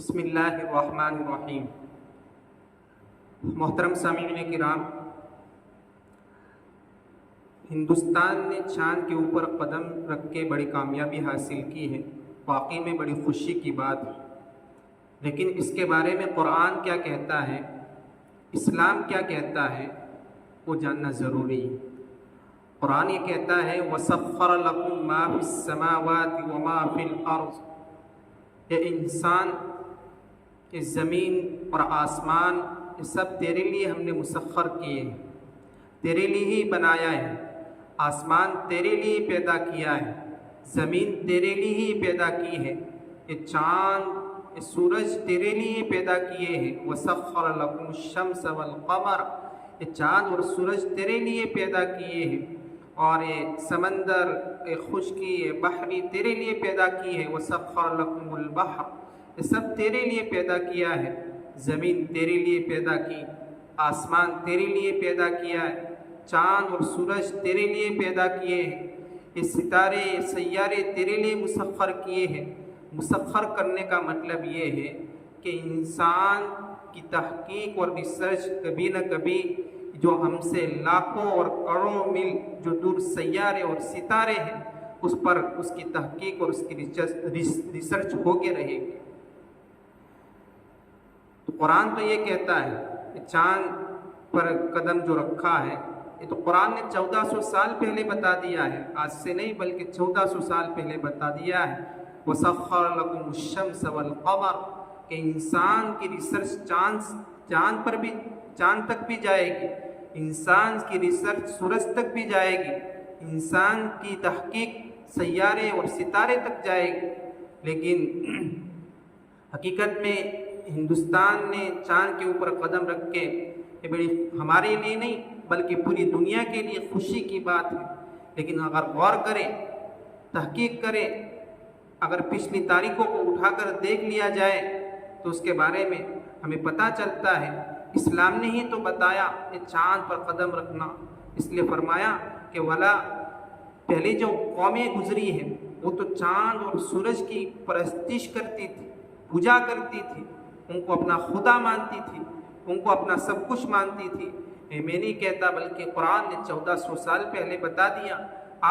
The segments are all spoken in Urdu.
بسم اللہ الرحمن الرحیم۔ محترم سامعین کرام، ہندوستان نے چاند کے اوپر قدم رکھ کے بڑی کامیابی حاصل کی ہے، واقعی میں بڑی خوشی کی بات ہے۔ لیکن اس کے بارے میں قرآن کیا کہتا ہے، اسلام کیا کہتا ہے، وہ جاننا ضروری ہے۔ قرآن یہ کہتا ہے وَسَخَّرَ لَكُم مَّا فِي السَّمَاوَاتِ وَمَا فِي الْأَرْضِ، یہ انسان، یہ زمین اور آسمان، یہ سب تیرے لیے ہم نے مسخر کیے ہیں، تیرے لیے ہی بنایا ہے۔ آسمان تیرے لیے پیدا کیا ہے، زمین تیرے لیے ہی پیدا کی ہے، یہ چاند، یہ سورج تیرے لیے پیدا کیے ہیں۔ وَسَخَّرَ لَكُمُ الشَّمْسَ وَالْقَمَرَ، یہ چاند اور سورج تیرے لیے پیدا کیے ہیں، اور یہ سمندر، یہ خشکی، یہ بحری تیرے لیے پیدا کی ہے۔ وَسَخَّرَ لَكُمُ الْبَحْرَ، یہ سب تیرے لیے پیدا کیا ہے۔ زمین تیرے لیے پیدا کی، آسمان تیرے لیے پیدا کیا ہے، چاند اور سورج تیرے لیے پیدا کیے ہیں، یہ ستارے، یہ سیارے تیرے لیے مسخر کیے ہیں۔ مسخر کرنے کا مطلب یہ ہے کہ انسان کی تحقیق اور ریسرچ کبھی نہ کبھی جو ہم سے لاکھوں اور کروڑوں میل جو دور سیارے اور ستارے ہیں، اس پر اس کی تحقیق اور اس کی ریسرچ ہو کے رہے گی۔ تو قرآن تو یہ کہتا ہے کہ چاند پر قدم جو رکھا ہے، یہ تو قرآن نے 1400 سال پہلے بتا دیا ہے، آج سے نہیں بلکہ 1400 سال پہلے بتا دیا ہے۔ وَسَخَّرَ لَكُمُ الشَّمْسَ وَالْقَمَرَ، کہ انسان کی ریسرچ چاند تک بھی جائے گی، انسان کی ریسرچ سورج تک بھی جائے گی، انسان کی تحقیق سیارے اور ستارے تک جائے گی۔ لیکن حقیقت میں ہندوستان نے چاند کے اوپر قدم رکھ کے، یہ بڑی ہمارے لیے نہیں بلکہ پوری دنیا کے لیے خوشی کی بات ہے۔ لیکن اگر غور کریں، تحقیق کریں، اگر پچھلی تاریخوں کو اٹھا کر دیکھ لیا جائے تو اس کے بارے میں ہمیں پتہ چلتا ہے اسلام نے ہی تو بتایا کہ چاند پر قدم رکھنا، اس لیے فرمایا کہ ولا، پہلے جو قومیں گزری ہیں وہ تو چاند اور سورج کی پرستش کرتی تھی، پوجا کرتی تھی، ان کو اپنا خدا مانتی تھی، ان کو اپنا سب کچھ مانتی تھی۔ میں نہیں کہتا بلکہ قرآن نے 1400 سال پہلے بتا دیا۔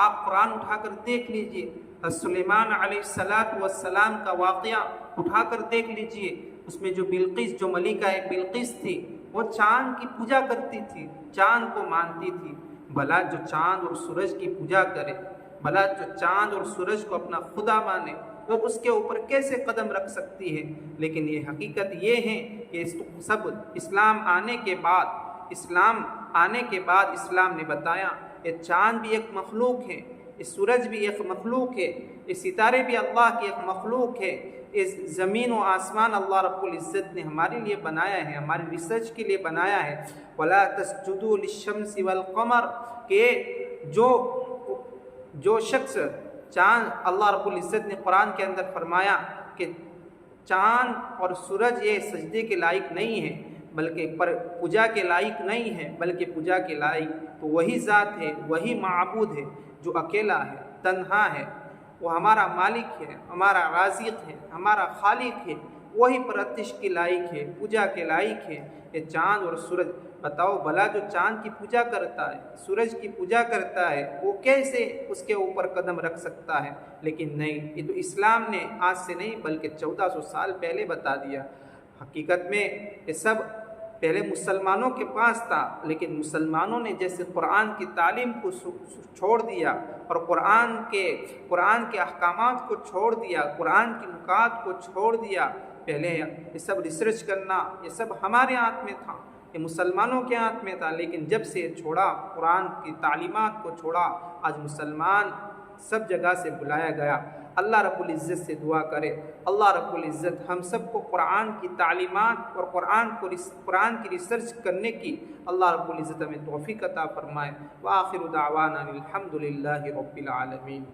آپ قرآن اٹھا کر دیکھ لیجئے، سلیمان علیہ السلام کا واقعہ اٹھا کر دیکھ لیجئے، اس میں جو بلقیس، جو ملکہ بلقیس تھی، وہ چاند کی پوجا کرتی تھی، چاند کو مانتی تھی۔ بھلا جو چاند اور سورج کی پوجا کرے، بھلا جو چاند اور سورج کو اپنا خدا مانے، وہ اس کے اوپر کیسے قدم رکھ سکتی ہے؟ لیکن یہ حقیقت یہ ہے کہ سب اسلام آنے کے بعد اسلام نے بتایا یہ چاند بھی ایک مخلوق ہے، یہ سورج بھی ایک مخلوق ہے، یہ ستارے بھی اللہ کی ایک مخلوق ہے، اس زمین و آسمان اللہ رب العزت نے ہمارے لیے بنایا ہے، ہماری ریسرچ کے لیے بنایا ہے۔ وَلَا تَسْجُدُوا لِلشَّمْسِ وَالْقَمَرِ، کہ جو شخص چاند، اللہ رب العزت نے قرآن کے اندر فرمایا کہ چاند اور سورج یہ سجدے کے لائق نہیں ہے، بلکہ پوجا کے لائق نہیں ہے، بلکہ پوجا کے لائق تو وہی ذات ہے، وہی معبود ہے جو اکیلا ہے، تنہا ہے، وہ ہمارا مالک ہے، ہمارا رازق ہے، ہمارا خالق ہے، وہی پرستش کے لائق ہے، پوجا کے لائق ہے۔ یہ چاند اور سورج، بتاؤ بھلا جو چاند کی پوجا کرتا ہے، سورج کی پوجا کرتا ہے، وہ کیسے اس کے اوپر قدم رکھ سکتا ہے؟ لیکن نہیں، یہ تو اسلام نے آج سے نہیں بلکہ 1400 سال پہلے بتا دیا۔ حقیقت میں یہ سب پہلے مسلمانوں کے پاس تھا، لیکن مسلمانوں نے جیسے قرآن کی تعلیم کو چھوڑ دیا اور قرآن کے احکامات کو چھوڑ دیا، قرآن کی نکات کو چھوڑ دیا، پہلے یہ سب ریسرچ کرنا، یہ سب ہمارے ہاتھ میں تھا، یہ مسلمانوں کے ہاتھ میں تھا، لیکن جب سے چھوڑا، قرآن کی تعلیمات کو چھوڑا، آج مسلمان سب جگہ سے بلایا گیا۔ اللہ رب العزت سے دعا کرے، اللہ رب العزت ہم سب کو قرآن کی تعلیمات اور قرآن کی ریسرچ کرنے کی اللہ رب العزت ہمیں توفیق عطا فرمائے۔ وآخر دعوانا الحمد للہ رب العالمین۔